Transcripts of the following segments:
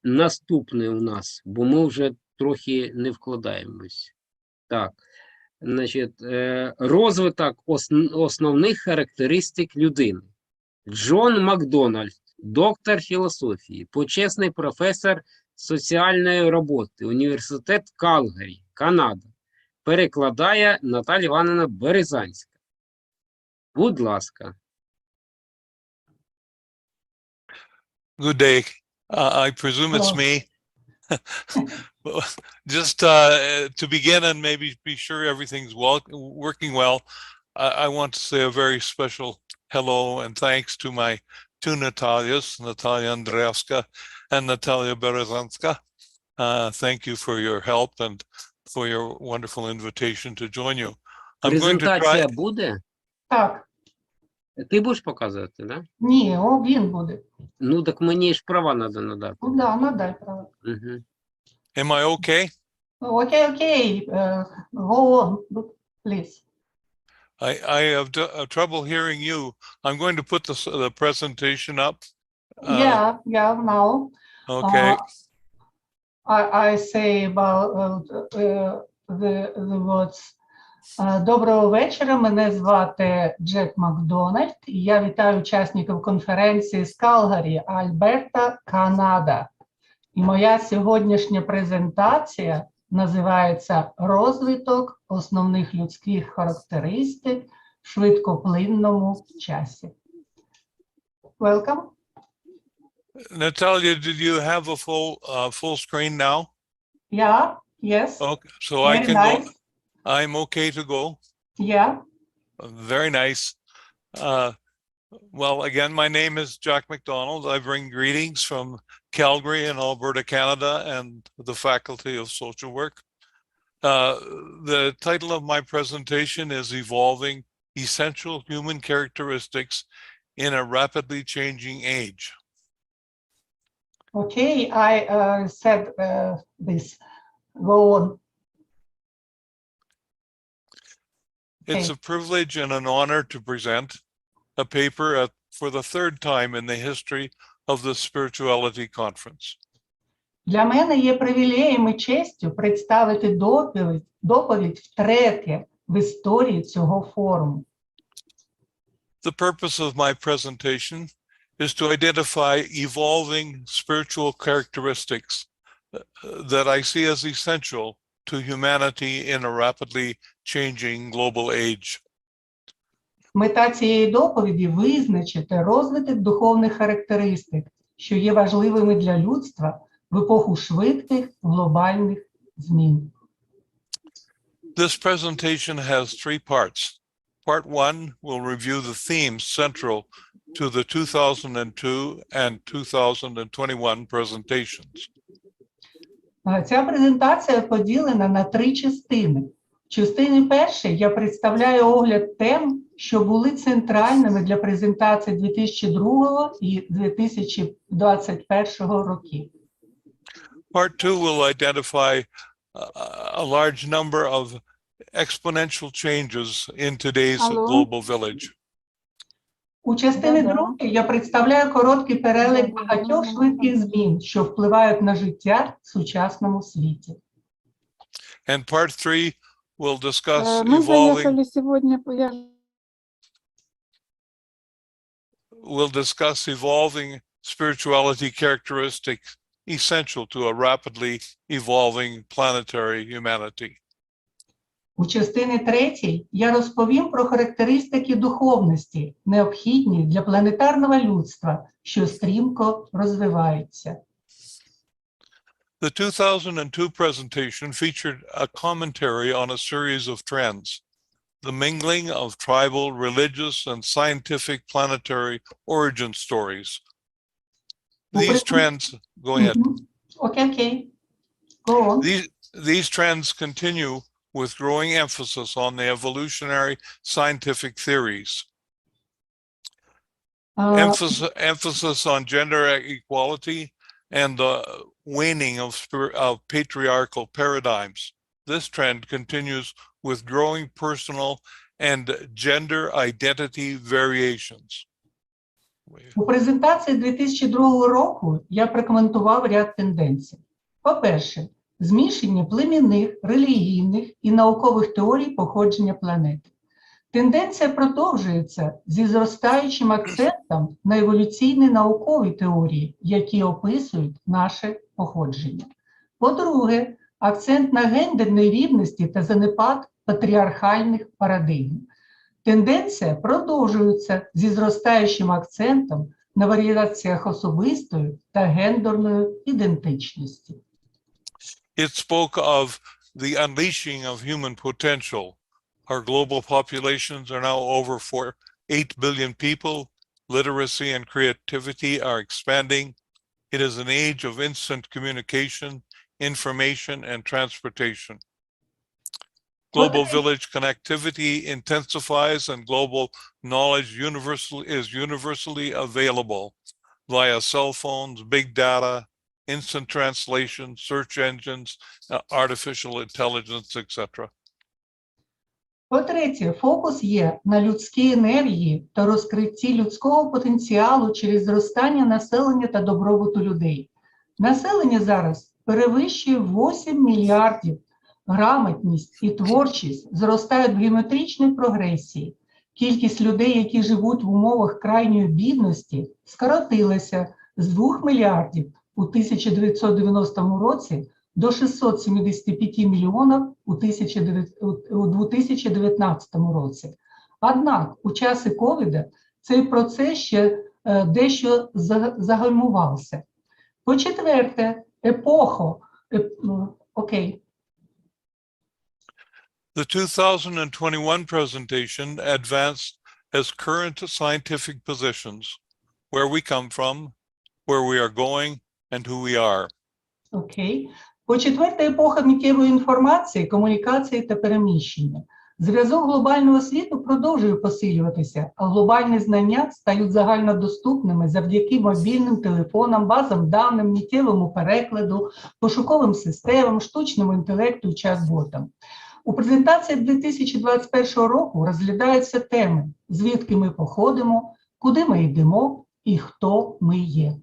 Наступний у нас, бо ми вже трохи не вкладаємось. Так, значить, розвиток основних характеристик людини. Джон Макдональд, доктор філософії, почесний професор соціальної роботи, Університет Калгарі, Канада. Перекладає Наталія Іванівна Березанська. Будь ласка. Good day. I presume it's me. Just to begin and maybe be sure everything's working well, I want to say a very special hello and thanks to my two Natalias, Natalia Andreevska and Natalia Berezanska. Thank you for your help and for your wonderful invitation to join you. I'm going to try... Презентація буде? Так. Ти будеш показувати, да? Ні, він буде. Ну, так мені ж права треба надати. Ну, да, надай права. Am I okay? Okay. Go on, please. I have trouble hearing you. I'm going to put the presentation up. Yeah, now. Okay. I say about the words. Доброго вечора, мене звати Джек Макдональд, і я вітаю учасників конференції з Калгарі, Альберта, Канада. І моя сьогоднішня презентація називається «Розвиток основних людських характеристик в швидкоплинному часі». Welcome. Natalia, did you have a full screen now? Yeah, yes. Okay, so Very I can nice. go. I'm okay to go. Yeah. Very nice. Well, again, my name is Jack McDonald. I bring greetings from Calgary in Alberta, Canada, and the Faculty of Social Work. The title of my presentation is Evolving Essential Human Characteristics in a Rapidly Changing Age. Okay, I said this. Go on. It's a privilege and an honor to present a paper for the third time in the history of the Spirituality Conference. Для мене є привілеєм і честю представити доповідь втретє в історії цього форуму. The purpose of my presentation is to identify evolving spiritual characteristics that I see as essential to humanity in a rapidly changing global age. Мета цієї доповіді – визначити розвиток духовних характеристик, що є важливими для людства в епоху швидких глобальних змін. This presentation has three parts. Part one will review the themes central to the 2002 and 2021 presentations. Ця презентація поділена на три частини. В частині першій я представляю огляд тем, що були центральними для презентації 2002 і 2021 років. Part two will identify a large number of exponential changes in today's global village. У частині другій я представляю короткий перелік багатьох швидких змін, що впливають на життя в сучасному світі. And part three will discuss evolving spirituality characteristics essential to a rapidly evolving planetary humanity. У частині третій я розповім про характеристики духовності, необхідні для планетарного людства, що стрімко розвивається. The 2002 presentation featured a commentary on a series of trends, the mingling of tribal, religious, and scientific planetary origin stories. These trends, go ahead. Okay. Go on. These trends continue with growing emphasis on the evolutionary scientific theories. Emphasis on gender equality and the waning of patriarchal paradigms. This trend continues with growing personal and gender identity variations. У презентації 2002 року я прокоментував ряд тенденцій. По-перше, змішання племінних, релігійних і наукових теорій походження планети. Тенденція продовжується зі зростаючим акцентом на еволюційні наукові теорії, які описують наше походження. По-друге, акцент на гендерній рівності та занепад патріархальних парадигм. Тенденція продовжується зі зростаючим акцентом на варіаціях особистої та гендерної ідентичності. It spoke of the unleashing of human potential. Our global populations are now over 8 billion people. Literacy and creativity are expanding. It is an age of instant communication, information, and transportation. Global village connectivity intensifies, and global knowledge is universally available via cell phones, big data, instant translation, search engines, artificial intelligence, etc. По-третє, фокус є на людській енергії та розкритті людського потенціалу через зростання населення та добробуту людей. Населення зараз перевищує 8 мільярдів. Грамотність і творчість зростають в геометричній прогресії. Кількість людей, які живуть в умовах крайньої бідності, скоротилася з 2 мільярдів у 1990 році до 675 мільйонів у 2019 році. Однак у часи ковіда цей процес ще дещо загальмувався. По-четверте, The 2021 presentation advanced as current scientific positions, where we come from, where we are going, and who we are. По-четверте, епоха миттєвої інформації, комунікації та переміщення. Зв'язок глобального світу продовжує посилюватися, а глобальні знання стають загальнодоступними завдяки мобільним телефонам, базам даних, миттєвому перекладу, пошуковим системам, штучному інтелекту і чат-ботам. У презентації 2021 року розглядаються теми, звідки ми походимо, куди ми йдемо і хто ми є.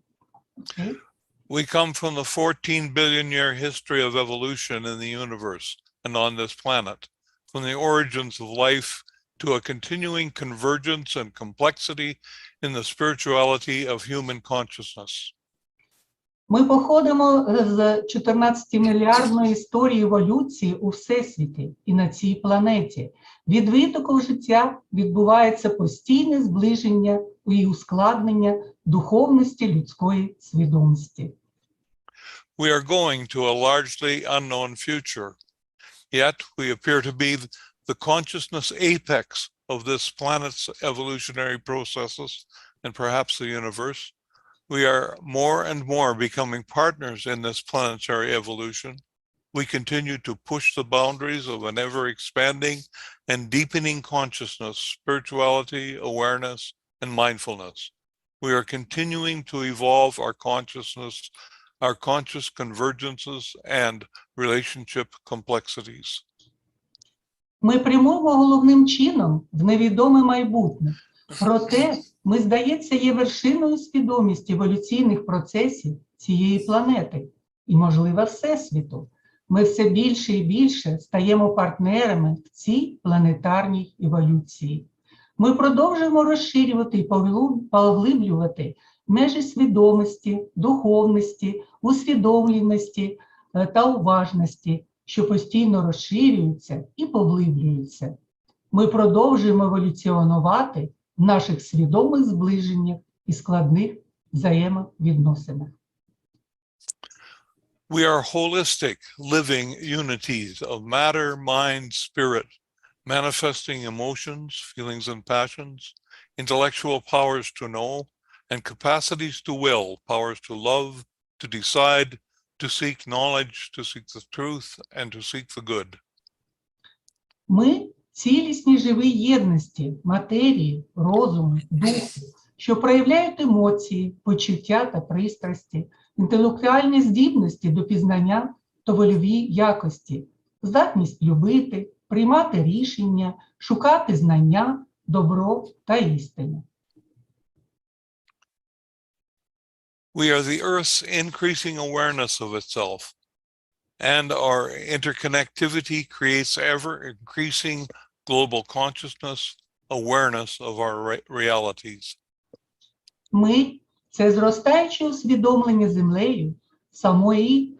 We come from the 14 billion year history of evolution in the universe and on this planet, from the origins of life to a continuing convergence and complexity in the spirituality of human consciousness. Ми походимо з 14-мільярдної історії еволюції у Всесвіті і на цій планеті. Від витоку життя відбувається постійне зближення і ускладнення духовності людської свідомості. We are going to a largely unknown future, yet we appear to be the consciousness apex of this planet's evolutionary processes and perhaps the universe. We are more and more becoming partners in this planetary evolution. We continue to push the boundaries of an ever-expanding and deepening consciousness, spirituality, awareness, and mindfulness. We are continuing to evolve our consciousness, our conscious convergences, and relationship complexities. Ми прямуємо головним чином в невідоме майбутнє. Проте ми, здається, є вершиною свідомості еволюційних процесів цієї планети і, можливо, Всесвіту. Ми все більше і більше стаємо партнерами в цій планетарній еволюції. Ми продовжуємо розширювати і поглиблювати межі свідомості, духовності, усвідомленості та уважності, що постійно розширюються і поглиблюються. Ми продовжуємо еволюціонувати в наших свідомих зближеннях і складних взаємовідносинах. We are holistic, living unities of matter, mind, spirit, manifesting emotions, feelings, and passions, intellectual powers to know, and capacities to will, powers to love, to decide, to seek knowledge, to seek the truth, and to seek the good. Ми цілісні живі єдності матерії, розуму, духу, що проявляють емоції, почуття та пристрасті, інтелектуальні здібності до пізнання та вольові якості, здатність любити, приймати рішення, шукати знання, добро та істину. We are the Earth's increasing awareness of itself, and our interconnectivity creates ever-increasing global consciousness, awareness of our realities. Ми – це зростаюче усвідомлення землею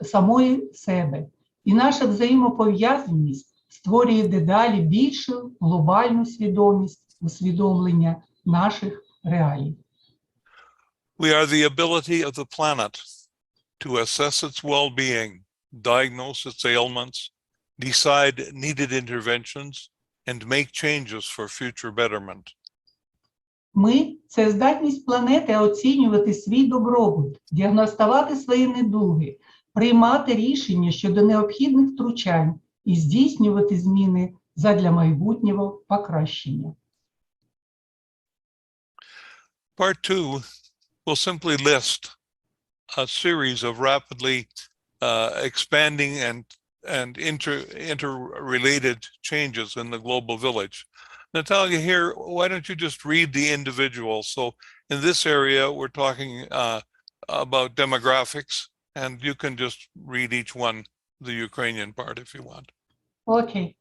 самої себе, і наша взаємопов'язаність створює дедалі більшу глобальну свідомість усвідомлення наших реалій. We are the ability of the planet to assess its well-being, diagnose its ailments, decide needed interventions, and make changes for future betterment. Ми – це здатність планети оцінювати свій добробут, діагностувати свої недуги, приймати рішення щодо необхідних втручань і здійснювати зміни задля майбутнього покращення. Part 2 will simply list a series of rapidly expanding and interrelated changes in the global village. Natalia, here, why don't you just read the individual? So in this area, we're talking about demographics, and you can just read each one, the Ukrainian part, if you want. Окей.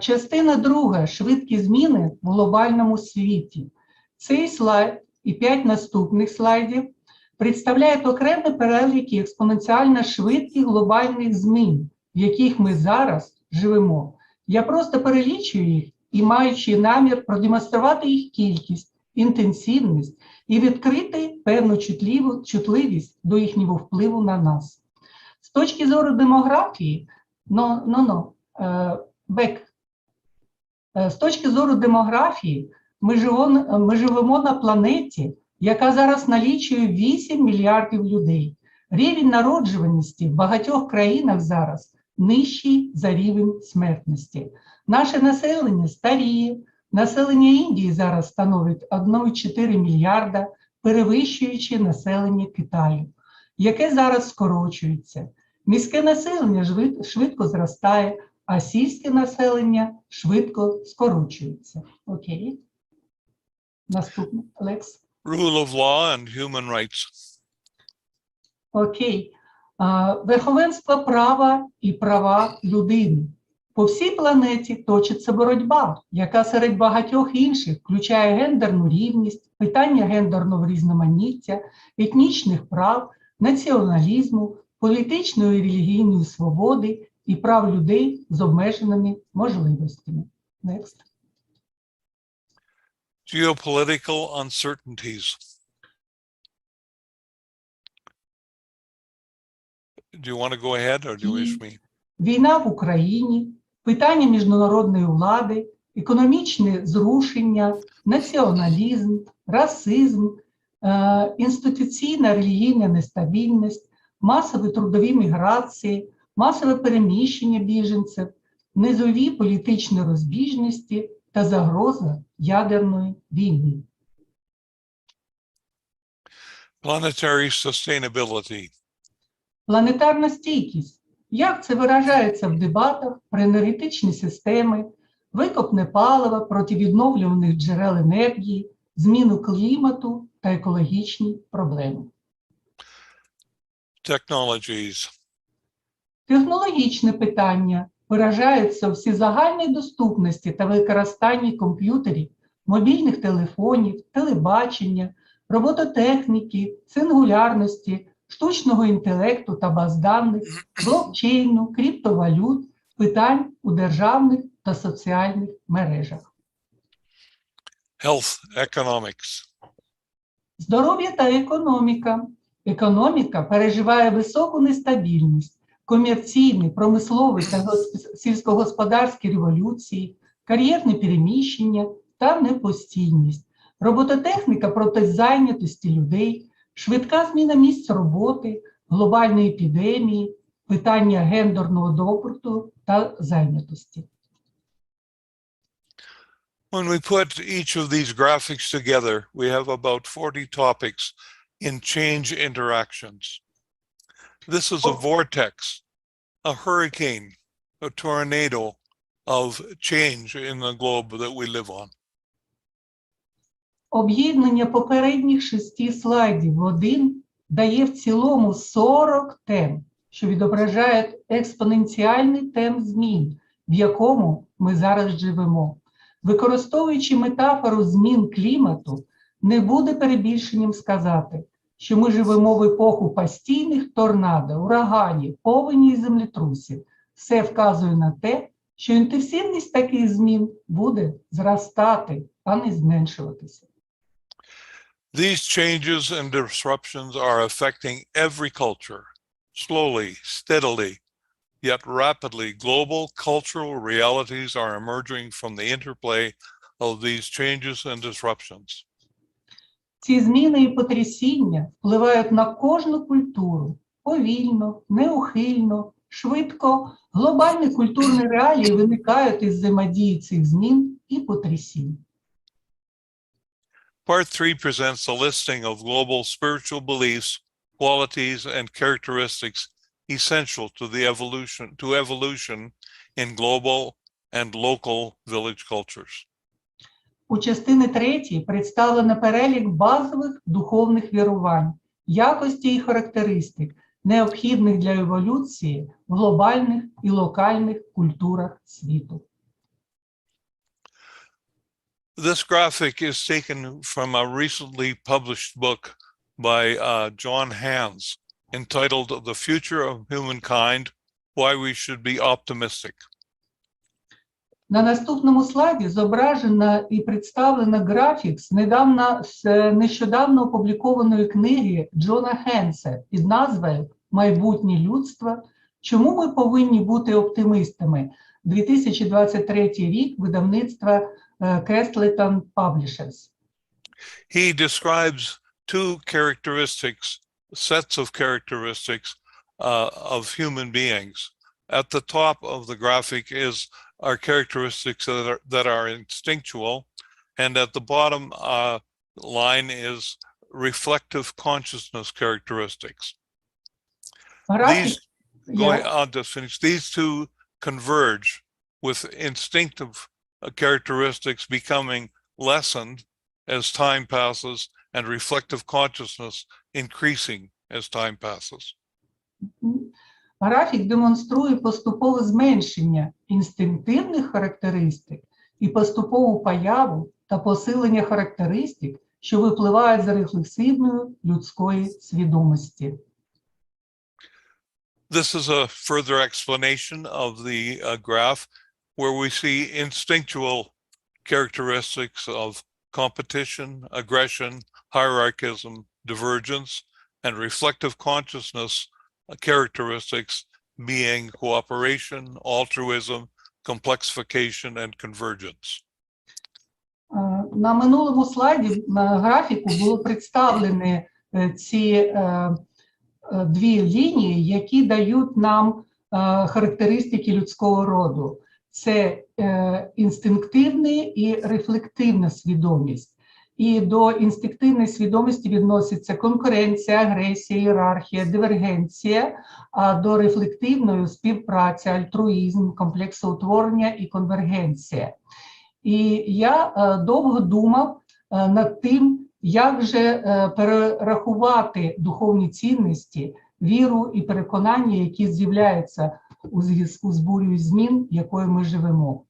Частина друга. Швидкі зміни в глобальному світі. Цей слайд і 5 наступних слайдів представляють окремі переліки експоненціально швидких глобальних змін, в яких ми зараз живемо. Я просто перелічую їх і маючи намір продемонструвати їх кількість, інтенсивність і відкрити певну чутливість до їхнього впливу на нас. З точки зору демографії, з точки зору демографії, ми живемо на планеті, яка зараз налічує 8 мільярдів людей. Рівень народжуваності в багатьох країнах зараз нижчий за рівень смертності. Наше населення старіє, населення Індії зараз становить 1,4 мільярда, перевищуючи населення Китаю, яке зараз скорочується. Міське населення швидко зростає, а сільське населення швидко скорочується. Окей. Наступне, Олекс. Rule of law and human rights. Окей. Верховенство права і права людини. По всій планеті точиться боротьба, яка серед багатьох інших включає гендерну рівність, питання гендерного різноманіття, етнічних прав, націоналізму, політичної і релігійної свободи і прав людей з обмеженими можливостями. Next. Geopolitical uncertainties. Do you want to go ahead or do you wish me? Війна в Україні, питання міжнародної влади, економічне зрушення, націоналізм, расизм, інституційна релігійна нестабільність, масові трудові міграції, масове переміщення біженців, низові політичні розбіжності та загроза ядерної війни. Planetary sustainability. Планетарна стійкість. Як це виражається в дебатах про енергетичні системи, викопне паливо проти відновлюваних джерел енергії, зміну клімату та екологічні проблеми. Technologies. Технологічне питання виражається у всезагальній доступності та використанні комп'ютерів, мобільних телефонів, телебачення, робототехніки, сингулярності, штучного інтелекту та баз даних, блокчейну, криптовалют, питань у державних та соціальних мережах. Health economics. Здоров'я та економіка. Економіка переживає високу нестабільність, комерційні, промислові та сільськогосподарські революції, кар'єрне переміщення та непостійність, робототехніка проти зайнятості людей, швидка зміна місць роботи, глобальні епідемії, питання гендерного добробуту та зайнятості. When we put each of these graphics together, we have about 40 topics in change interactions. This is a vortex, a hurricane, a tornado of change in the globe that we live on. Об'єднання попередніх 6 слайдів в один дає в цілому 40 тем, що відображають експоненціальний темп змін, в якому ми зараз живемо. Використовуючи метафору змін клімату, не буде перебільшенням сказати, що ми живемо в епоху постійних торнадо, ураганів, повені і землетрусів. Все вказує на те, що інтенсивність таких змін буде зростати, а не зменшуватися. These changes and disruptions are affecting every culture, slowly, steadily, yet rapidly. Global cultural realities are emerging from the interplay of these changes and disruptions. Ці зміни і потрясіння впливають на кожну культуру повільно, неухильно, швидко. Глобальні культурні реалії виникають із взаємодії цих змін і потрясінь. Part 3 presents a listing of global spiritual beliefs, qualities, and characteristics essential to evolution in global and local village cultures. У частині 3 представлено перелік базових духовних вірувань, якості і характеристик, необхідних для еволюції в глобальних і локальних культурах світу. This graphic is taken from a recently published book by John R entitled The Future of Humankind, Why We Should Be Optimistic. На наступному слайді зображено і представлено графік з нещодавно опублікованої книги Джона Р'а під назвою «Майбутнє людства. Чому ми повинні бути оптимистами?» 2023 рік, видавництва Кестлетон Publishers. He describes two sets of characteristics of human beings. At the top of the graphic are characteristics that are instinctual, and at the bottom line is reflective consciousness characteristics. These two converge with instinctive characteristics becoming lessened as time passes and reflective consciousness increasing as time passes. Графік демонструє поступове зменшення інстинктивних характеристик і поступову появу та посилення характеристик, що випливають з рефлексивної людської свідомості. This is a further explanation of the graph where we see instinctual characteristics of competition, aggression, hierarchism, divergence, and reflective consciousness characteristics being cooperation, altruism, complexification, and convergence. На минулому слайді на графіку було представлені ці дві лінії, які дають нам характеристики людського роду. Це інстинктивна і рефлективна свідомість. І до інстинктивної свідомості відноситься конкуренція, агресія, ієрархія, дивергенція, а до рефлективної – співпраця, альтруїзм, комплексоутворення і конвергенція. І я довго думав над тим, як же перерахувати духовні цінності, віру і переконання, які з'являються у зв'язку з бурею змін, якою ми живемо.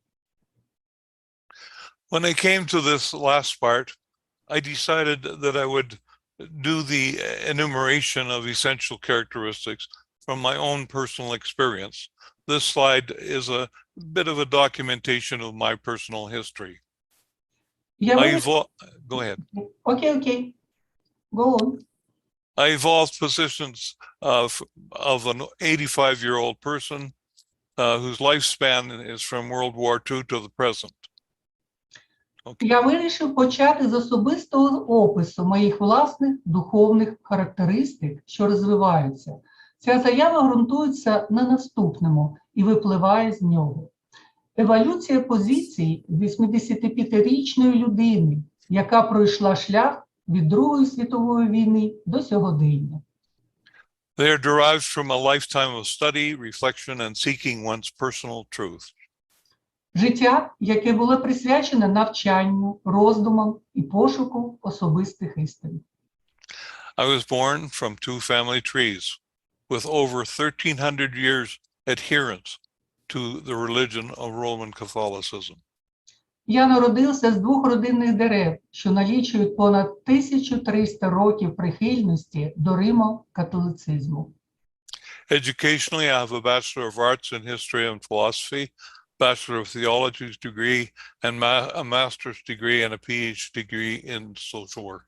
When I came to this last part, I decided that I would do the enumeration of essential characteristics from my own personal experience. This slide is a bit of a documentation of my personal history. Go ahead. Okay. Go on. I evolved positions of an 85-year-old person whose lifespan is from World War II to the present. Okay. Я вирішив почати з особистого опису моїх власних духовних характеристик, що розвиваються. Ця заява ґрунтується на наступному і випливає з нього. Еволюція позицій 85-річної людини, яка пройшла шлях від Другої світової війни до сьогодення. They are derived from a lifetime of study, reflection, and seeking one's personal truth. Життя, яке було присвячене навчанню, роздумам і пошуку особистих істин. I was born from two family trees with over 1,300 years adherence to the religion of Roman Catholicism. Я народився з двох родинних дерев, що налічують понад 1300 років прихильності до римо-католицизму. Educationally, I have a Bachelor of Arts in History and Philosophy, Bachelor of Theology degree, and a Master's degree and a PhD degree in social work.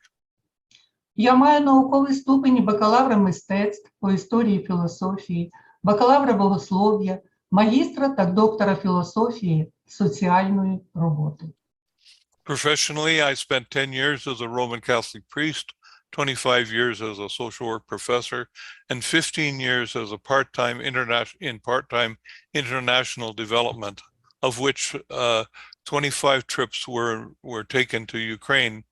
Я маю науковий ступені бакалавра мистецтв по історії і філософії, бакалавра богослов'я, магістра та доктора філософії соціальної роботи. Professionally, I spent 10 years as a Roman Catholic priest, 25 years as a social work professor, and 15 years as a part-time international development, of which 25 trips were taken to Ukraine,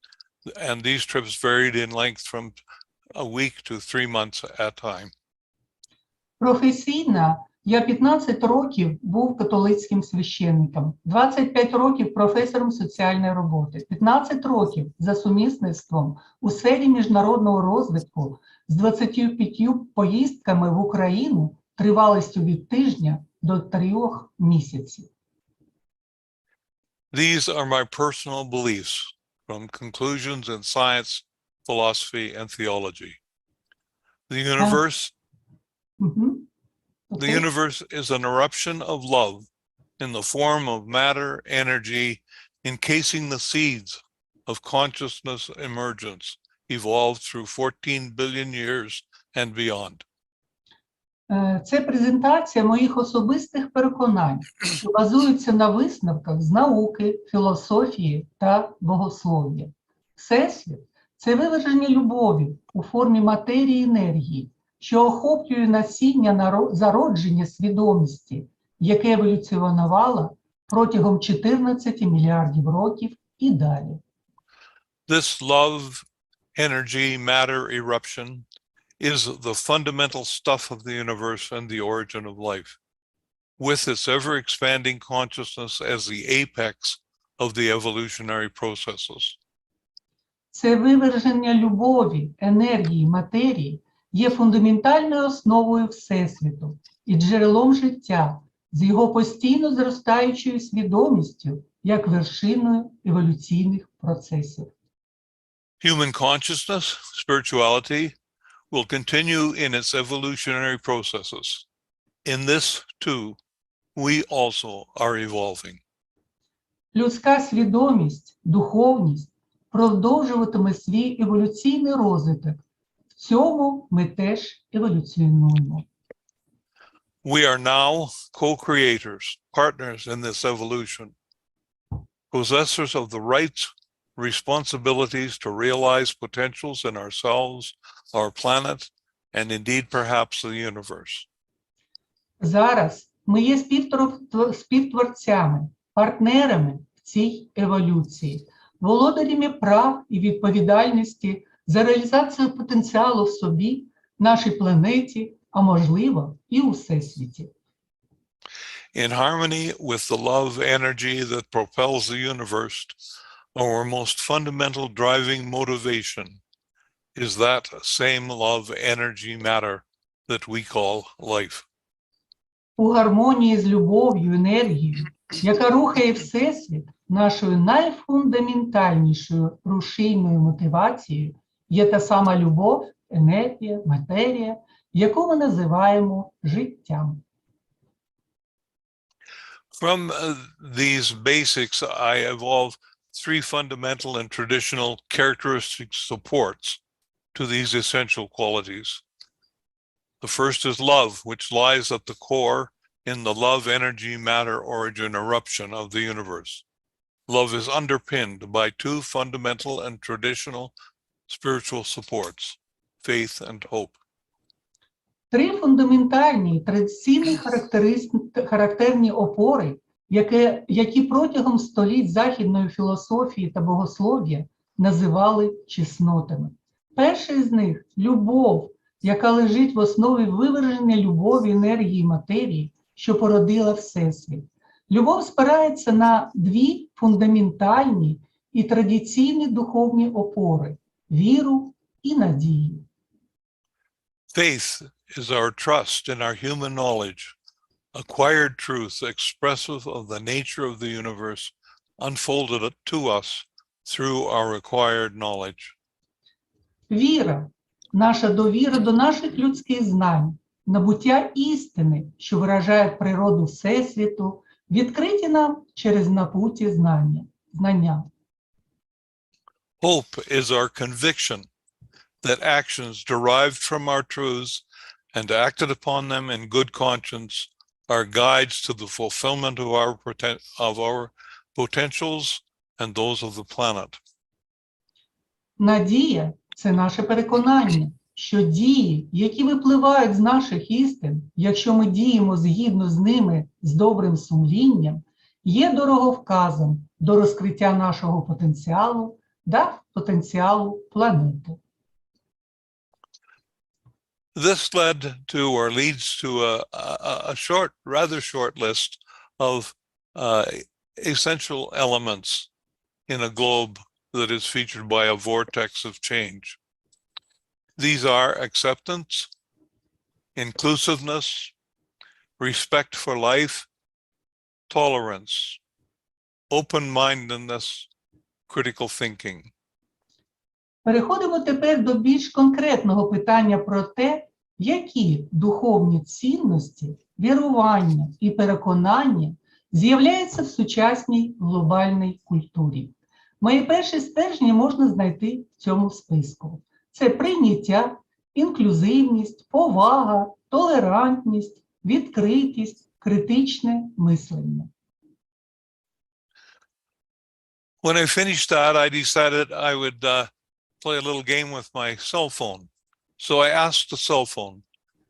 and these trips varied in length from a week to 3 months at a time. Професійно я 15 років був католицьким священником, 25 років професором соціальної роботи, 15 років за сумісництвом у сфері міжнародного розвитку з 25 поїздками в Україну тривалістю від тижня до 3 місяців. These are my personal beliefs from conclusions in science, philosophy, and theology. The universe is an eruption of love in the form of matter, energy, encasing the seeds of consciousness emergence, evolved through 14 billion years and beyond. Це презентація моїх особистих переконань, що базуються на висновках з науки, філософії та богослов'я. Всесвіт – це виверження любові у формі матерії і енергії, що охоплює насіння зародження свідомості, яке еволюціонувало протягом 14 мільярдів років і далі. This love, energy, matter eruption is the fundamental stuff of the universe and the origin of life, with its ever-expanding consciousness as the apex of the evolutionary processes. Це виверження любові, енергії, матерії є фундаментальною основою Всесвіту і джерелом життя з його постійно зростаючою свідомістю як вершиною еволюційних процесів. Human consciousness, spirituality, will continue in its evolutionary processes. In this, too, we also are evolving. Людська свідомість, духовність продовжуватиме свій еволюційний розвиток. В цьому ми теж еволюціонуємо. We are now co-creators, partners in this evolution, possessors of the rights, responsibilities to realize potentials in ourselves, our planet, and indeed perhaps the universe. Зараз ми є співтворцями, партнерами в цій еволюції, володарями прав і відповідальності за реалізацію потенціалу в собі, нашій планеті, а можливо і у Всесвіті. In harmony with the love energy that propels the universe, our most fundamental driving motivation is that same love energy matter that we call life. У гармонії з любов'ю, енергією, яка рухає Всесвіт, нашою найфундаментальнішою рушійною мотивацією є та сама любов, енергія, матерія, яку ми називаємо життям. From these basics, I evolved 3 fundamental and traditional characteristic supports to these essential qualities. The first is love, which lies at the core in the love, energy, matter, origin, eruption of the universe. Love is underpinned by 2 fundamental and traditional spiritual supports, faith and hope. 3 фундаментальні традиційні характерні опори, які протягом століть західної філософії та богослов'я називали чеснотами. Перший з них – любов, яка лежить в основі виверження любові, енергії і матерії, що породила Всесвіт. Любов спирається на дві фундаментальні і традиційні духовні опори – віру і надію. Faith is our trust in our human knowledge, acquired truth expressive of the nature of the universe, unfolded to us through our acquired knowledge. Віра – наша довіра до наших людських знань, набуття істини, що виражає природу Всесвіту, відкриті нам через набуті знання. Hope is our conviction that actions derived from our truths and acted upon them in good conscience are guides to the fulfillment of our potentials and those of the planet. Надія – це наше переконання, що дії, які випливають з наших істин, якщо ми діємо згідно з ними з добрим сумлінням, є дороговказом до розкриття нашого потенціалу та потенціалу планети. This led to, or leads to, a short, rather short list of essential elements in a globe that is featured by a vortex of change. These are acceptance, inclusiveness, respect for life, tolerance, open-mindedness, critical thinking. Переходимо тепер до більш конкретного питання про те, які духовні цінності, вірування і переконання з'являються в сучасній глобальній культурі. Мої перші стержні можна знайти в цьому списку. Це прийняття, інклюзивність, повага, толерантність, відкритість, критичне мислення. When I finished that, I decided I would play a little game with my cell phone. So I asked the cell phone,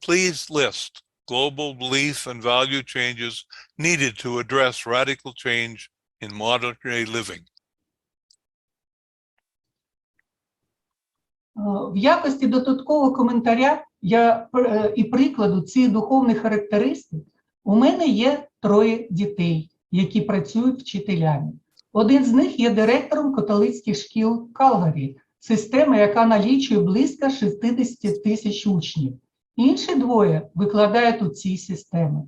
please list global belief and value changes needed to address radical change in modern day living. В якості додаткового коментаря і прикладу цих духовних характеристик у мене є 3 дітей, які працюють вчителями. Один з них є директором католицьких шкіл Калгарі, система, яка налічує близько 60 тисяч учнів. Інші 2 викладають у цій системі.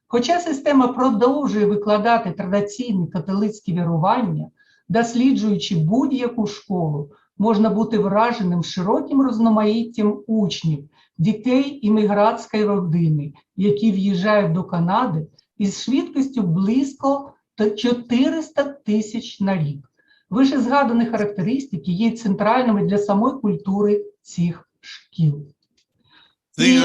Хоча система продовжує викладати традиційні католицькі вірування, досліджуючи будь-яку школу, можна бути враженим широким різноманіттям учнів, дітей іммігрантської родини, які в'їжджають до Канади із швидкістю близько 400 тисяч на рік. Вищезгадані характеристики є центральними для самої культури цих шкіл. These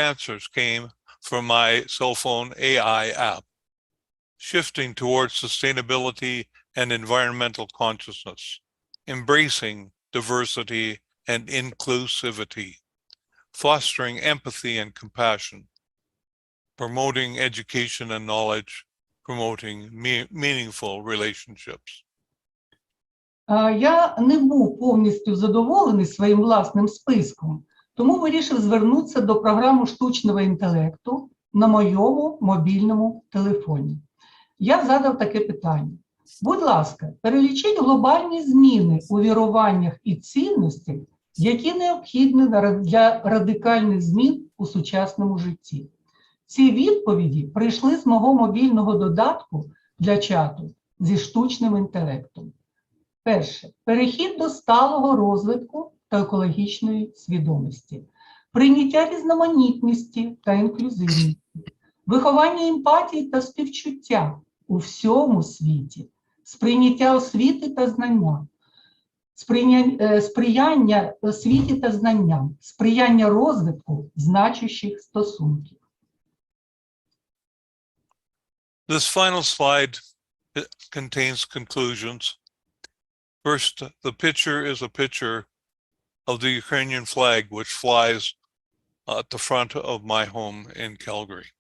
answers came from my cell phone AI app, shifting towards sustainability and environmental consciousness, embracing diversity and inclusivity, fostering empathy and compassion, promoting education and knowledge, promoting meaningful relationships. Я не був повністю задоволений своїм власним списком, тому вирішив звернутися до програми штучного інтелекту на моєму мобільному телефоні. Я задав таке питання. Будь ласка, перелічіть глобальні зміни у віруваннях і цінностях, які необхідні для радикальних змін у сучасному житті. Ці відповіді прийшли з мого мобільного додатку для чату зі штучним інтелектом. Перше. Перехід до сталого розвитку та екологічної свідомості. Прийняття різноманітності та інклюзивності. Виховання емпатії та співчуття у всьому світі. Сприйняття освіти та знання. Сприяння освіті та знанням. Сприяння розвитку значущих стосунків. This final slide contains conclusions. First, the picture is a picture of the Ukrainian flag, which flies at the front of my home in Calgary.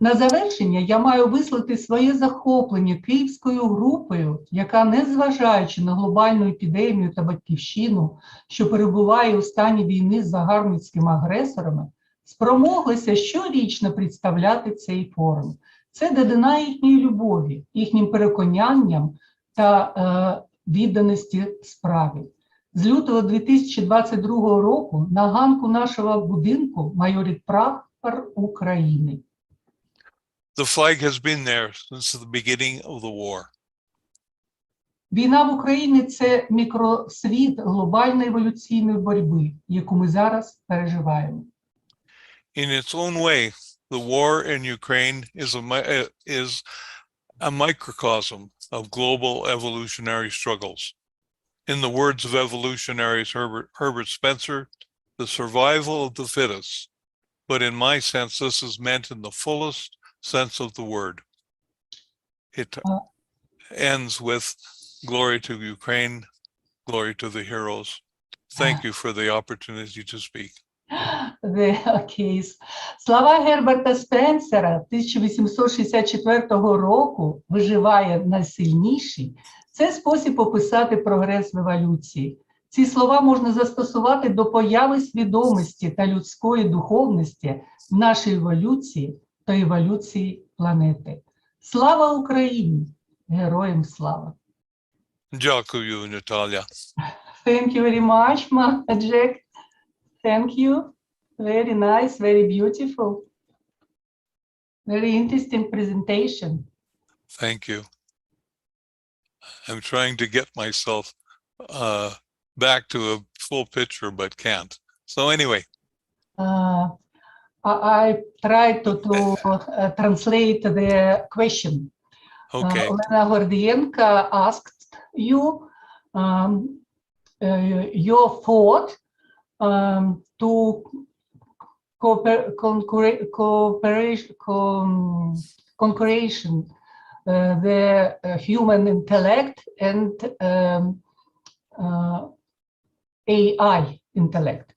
На завершення я маю висловити своє захоплення київською групою, яка, незважаючи на глобальну епідемію та батьківщину, що перебуває у стані війни з загарбницькими агресорами, спромоглися щорічно представляти цей форум. Це додана їхньої любові, їхнім переконанням та відданості справі. З лютого 2022 року на ганку нашого будинку майорить прапор України. The flag has been there since the beginning of the war. Війна в Україні – це мікросвіт глобальної еволюційної боротьби, яку ми зараз переживаємо. In its own way, the war in Ukraine is a microcosm of global evolutionary struggles. In the words of evolutionarist Herbert Spencer, the survival of the fittest. But in my sense, this is meant in the fullest sense of the word. It ends with glory to Ukraine, glory to the heroes. Thank you for the opportunity to speak. Okay. Слова Герберта Спенсера 1864 року «Виживає найсильніший» – це спосіб описати прогрес в еволюції. Ці слова можна застосувати до появи свідомості та людської духовності в нашій еволюції та еволюції планети. Слава Україні! Героям слава! Дякую, Наталія. Thank you very much, Jack. Thank you. Very nice, very beautiful. Very interesting presentation. Thank you. I'm trying to get myself back to a full picture, but can't. So anyway. I tried to translate the question. Okay. Olena Gordienko asked you your thought to concurration the human intellect and AI intellect.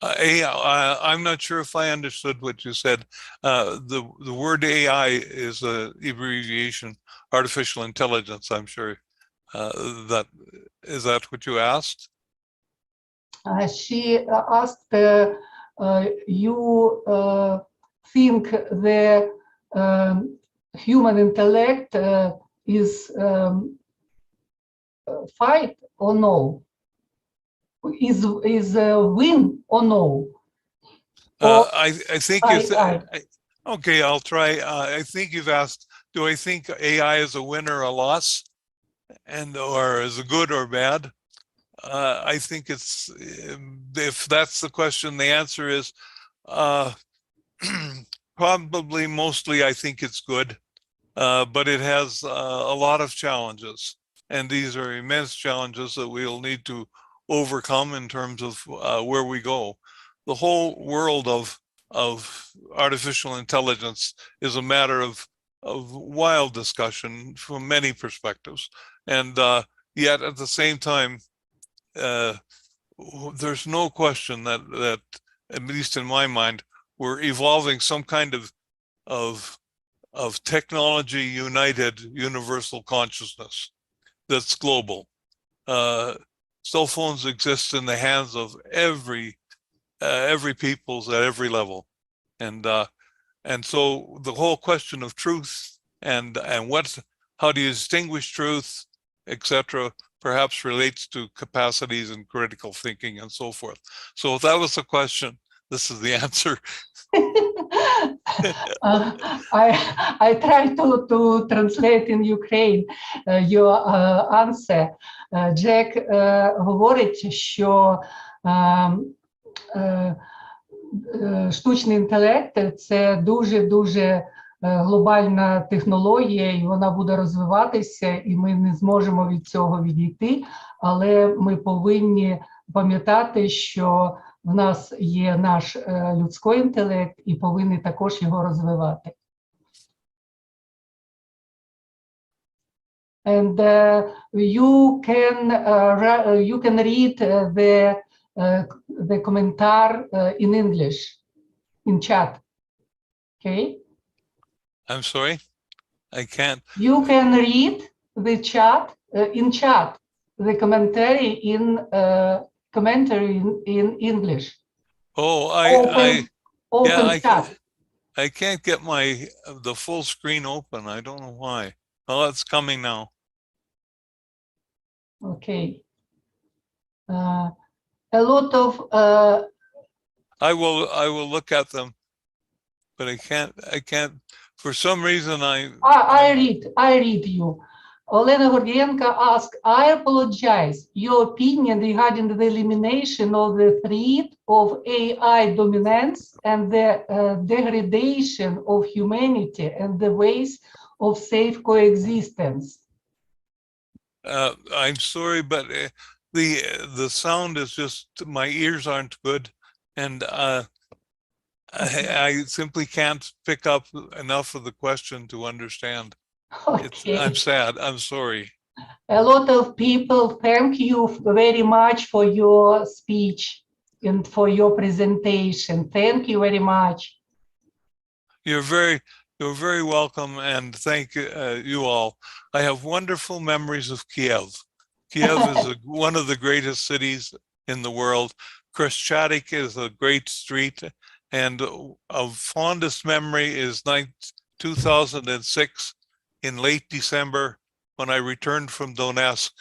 I'm not sure if I understood what you said. The word AI is an abbreviation, artificial intelligence, I'm sure. Is that what you asked? She asked you think the human intellect is fight or no? Is win or no? I think you said, okay, I'll try. I think you've asked, do I think AI is a win or a loss? Or is it good or bad? I think it's, if that's the question, the answer is probably mostly I think it's good, but it has a lot of challenges. And these are immense challenges that we'll need to overcome in terms of where we go. The whole world of artificial intelligence is a matter of wild discussion from many perspectives. And yet at the same time, there's no question that at least in my mind, we're evolving some kind of technology united universal consciousness that's global. Cell phones exist in the hands of every peoples at every level, and so the whole question of truth and how do you distinguish truth, etc., perhaps relates to capacities and critical thinking and so forth. So if that was the question, this is the answer. I try to translate in Ukraine your answer. Jack говорить, що штучний інтелект – це дуже глобальна технологія, і вона буде розвиватися, і ми не зможемо від цього відійти, але ми повинні пам'ятати, що в нас є наш людський інтелект і повинні також його розвивати. And you can read the коментар in English, in chat. Okay? I'm sorry, I can't. You can read the chat, in chat, the commentary in English. Oh, Open chat. I can't get the full screen open. I don't know why. Oh, it's coming now. Okay. A lot of I will look at them, but I can't, for some reason I read you. Olena Gordienko asked, I apologize. Your opinion regarding the elimination of the threat of AI dominance and the degradation of humanity and the ways of safe coexistence. I'm sorry, but the sound is just, my ears aren't good, and I simply can't pick up enough of the question to understand. Okay. I'm sad. I'm sorry. A lot of people thank you very much for your speech and for your presentation. Thank you very much. You're very welcome, and thank you all. I have wonderful memories of Kiev. Kiev is one of the greatest cities in the world. Krещатик is a great street, and of fondest memory is 2006 in late December when I returned from Donetsk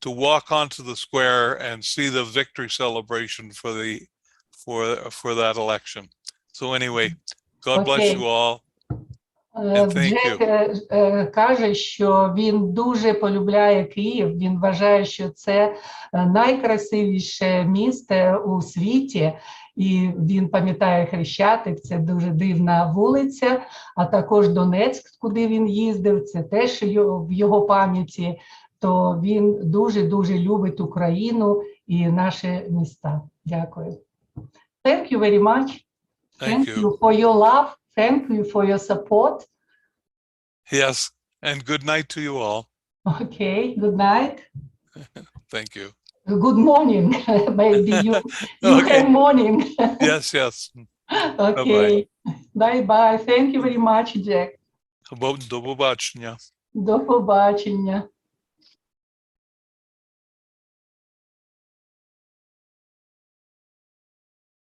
to walk onto the square and see the victory celebration for that election. So anyway, God bless you all. And thank you. Джек каже, що він дуже полюбляє Київ, він вважає, що це найкрасивіше місто у світі, і він пам'ятає Хрещатик, це дуже дивна вулиця, а також Донецьк, куди він їздив, це теж в його пам'яті, то він дуже-дуже любить Україну і наші міста. Дякую. Thank you very much. Thank you for your love. Thank you for your support. Yes, and good night to you all. Okay, good night. Thank you. Good morning. Maybe you Okay. have morning. Yes, yes. Okay. Bye-bye. Thank you very much, Jack. До побачення. До побачення.